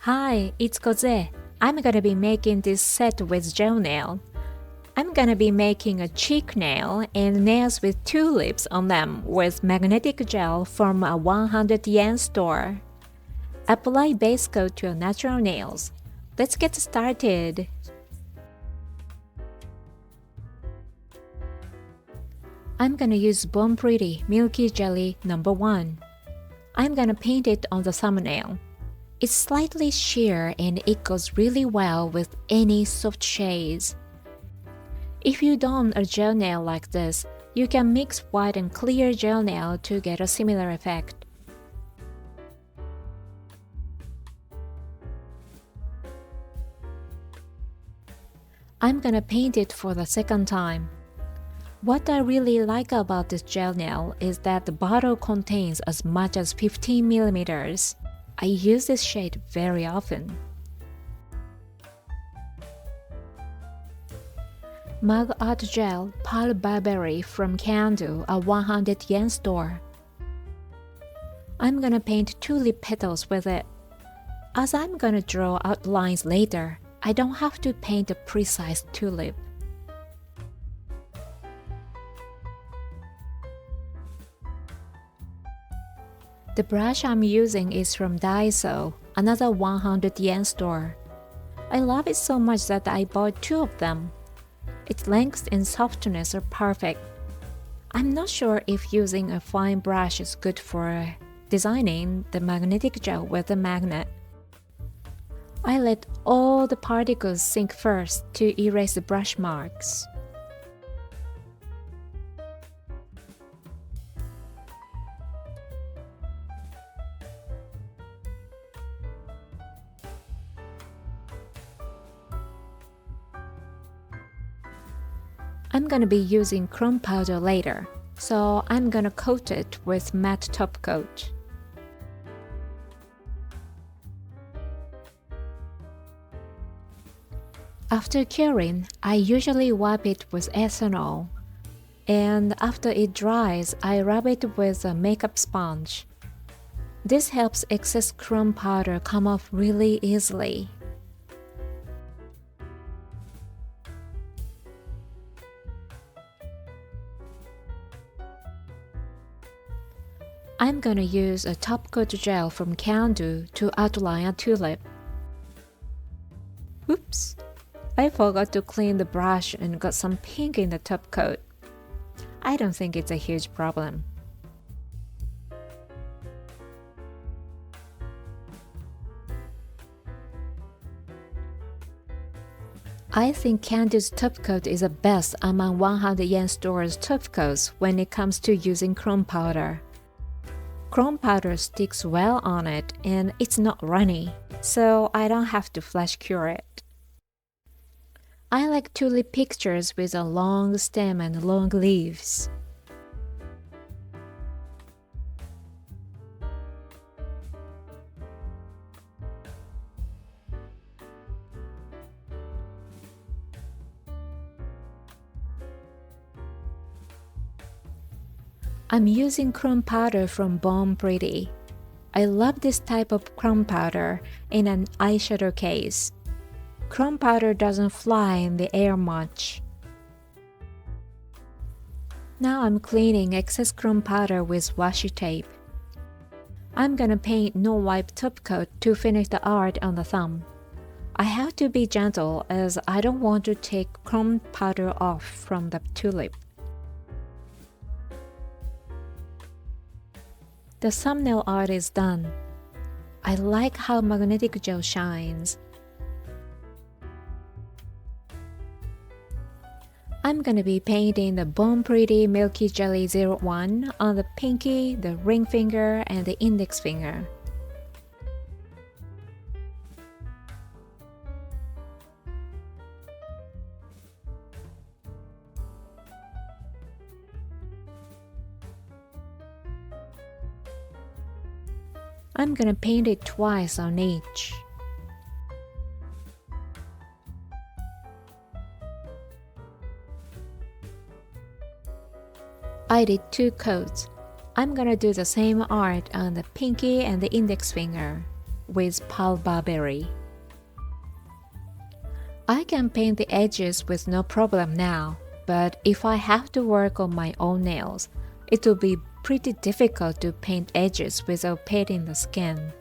Hi, it's Kozue. I'm gonna be making this set with gel nail. I'm gonna be making a cheek nail and nails with tulips on them with magnetic gel from a 100 yen store. Apply base coat to your natural nails. Let's get started. I'm gonna use Bon Pretty Milky Jelly number 1. I'm gonna paint it on the thumbnail. It's slightly sheer and it goes really well with any soft shades. If you don a gel nail like this, you can mix white and clear gel nail to get a similar effect. I'm gonna paint it for the second time. What I really like about this gel nail is that the bottle contains as much as 15 millimeters. I use this shade very often. Mug Art Gel Pearl Barberry from CanDo, a 100 yen store. I'm gonna paint tulip petals with it. As I'm gonna draw outlines later, I don't have to paint a precise tulip. The brush I'm using is from Daiso, another 100 yen store. I love it so much that I bought 2 of them. Its length and softness are perfect. I'm not sure if using a fine brush is good for designing the magnetic gel with a magnet. I let all the particles sink first to erase the brush marks. I'm gonna be using chrome powder later, so I'm gonna coat it with matte top coat. After curing, I usually wipe it with ethanol, and after it dries, I rub it with a makeup sponge. This helps excess chrome powder come off really easily. I'm gonna use a top coat gel from CanDo to outline a tulip. Oops! I forgot to clean the brush and got some pink in the top coat. I don't think it's a huge problem. I think CanDo's top coat is the best among 100 yen stores top coats when it comes to using chrome powder. Chrome powder sticks well on it and it's not runny, so I don't have to flash cure it. I like tulip pictures with a long stem and long leaves. I'm using chrome powder from Bon Pretty. I love this type of chrome powder in an eyeshadow case. Chrome powder doesn't fly in the air much. Now I'm cleaning excess chrome powder with washi tape. I'm gonna paint no wipe top coat to finish the art on the thumb. I have to be gentle as I don't want to take chrome powder off from the tulip. The thumbnail art is done. I like how magnetic gel shines. I'm gonna be painting the Bon Pretty Milky Jelly 01 on the pinky, the ring finger, and the index finger. I'm gonna paint it twice on each. I did 2 coats. I'm gonna do the same art on the pinky and the index finger. with pale barberry. I can paint the edges with no problem now, but if I have to work on my own nails, it will be pretty difficult to paint edges without painting the skin.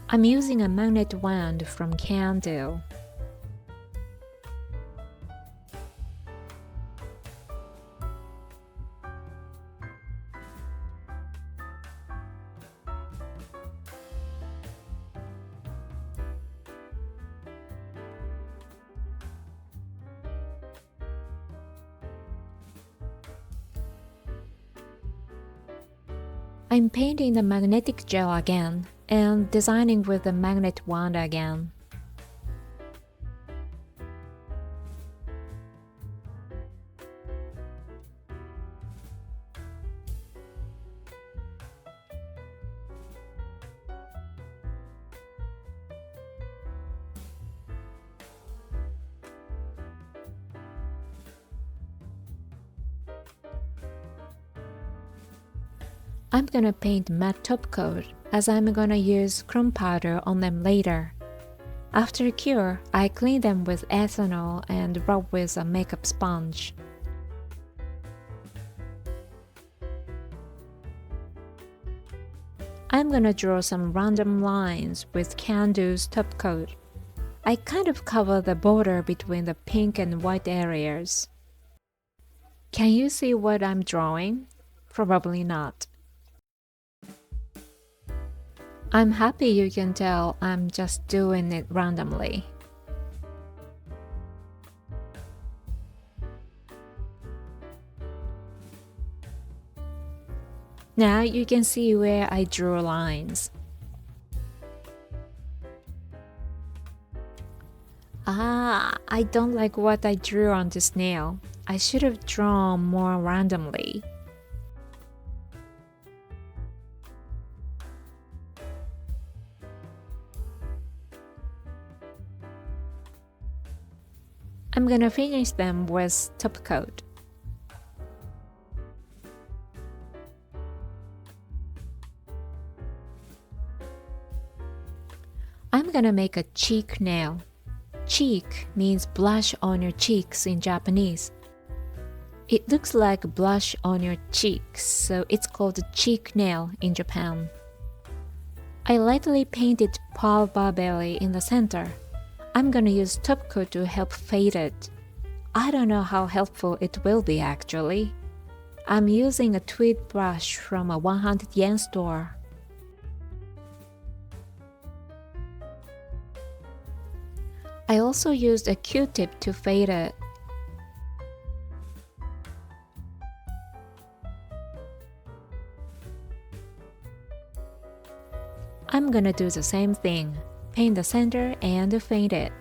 I'm using a magnet wand from CanDo. I'm painting the magnetic gel again and designing with the magnet wand again. I'm gonna paint matte top coat as I'm gonna use chrome powder on them later. After cure, I clean them with ethanol and rub with a makeup sponge. I'm gonna draw some random lines with CanDo's top coat. I kind of cover the border between the pink and white areas. Can you see what I'm drawing? Probably not. I'm happy you can tell I'm just doing it randomly. Now you can see where I drew lines. I don't like what I drew on this nail. I should have drawn more randomly. I'm gonna finish them with top coat. I'm gonna make a cheek nail. Cheek means blush on your cheeks in Japanese. It looks like blush on your cheeks, so it's called a cheek nail in Japan. I lightly painted pale barberry in the center. I'm gonna use top coat to help fade it. I don't know how helpful it will be actually. I'm using a tweed brush from a 100 yen store. I also used a Q-tip to fade it. I'm gonna do the same thing. Paint the center and fade it.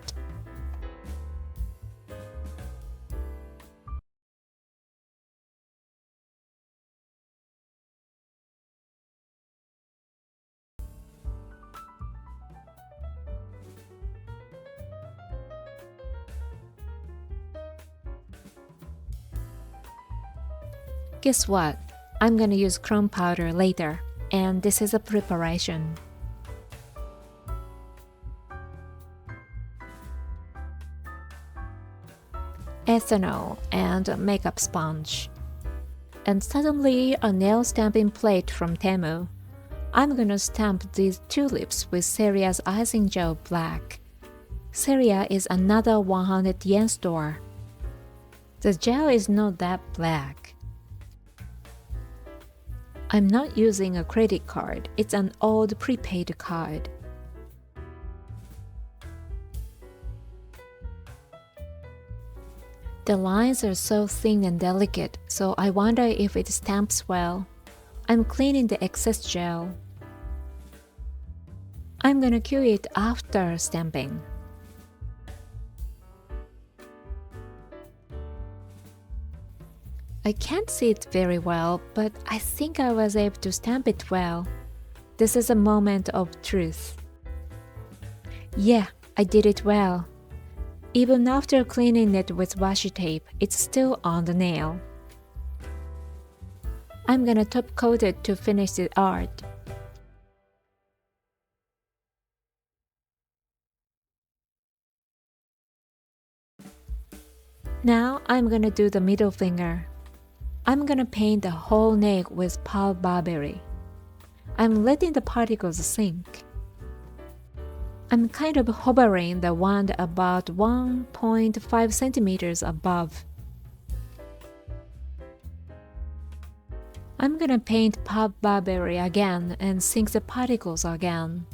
Guess what? I'm gonna use chrome powder later, and this is a preparation. Ethanol and makeup sponge. And suddenly a nail stamping plate from Temu. I'm gonna stamp these tulips with Seria's icing gel black. Seria is another 100 yen store. The gel is not that black. I'm not using a credit card, it's an old prepaid card. The lines are so thin and delicate, so I wonder if it stamps well. I'm cleaning the excess gel. I'm gonna cure it after stamping. I can't see it very well, but I think I was able to stamp it well. This is a moment of truth. Yeah, I did it well. Even after cleaning it with washi tape, it's still on the nail. I'm gonna top coat it to finish the art, Now I'm gonna do the middle finger. I'm gonna paint the whole neck with pale barberry. I'm letting the particles sink. I'm kind of hovering the wand about 1.5 centimeters above. I'm gonna paint pale barberry again and sink the particles again.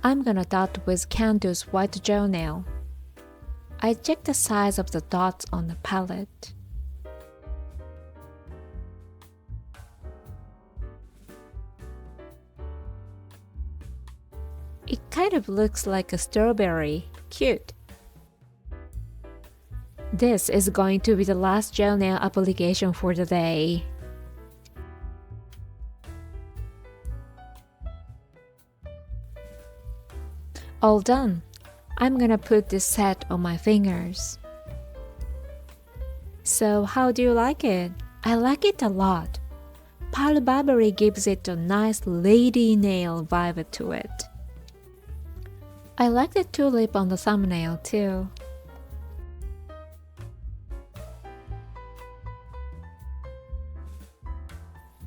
I'm gonna dot with CanDo's white gel nail. I check the size of the dots on the palette. It kind of looks like a strawberry. Cute. This is going to be the last gel nail application for the day. All done. I'm gonna put this set on my fingers. So how do you like it? I like it a lot. Pale barberry gives it a nice lady nail vibe to it. I like the tulip on the thumbnail too.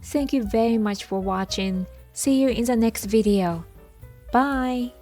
Thank you very much for watching. See you in the next video. Bye!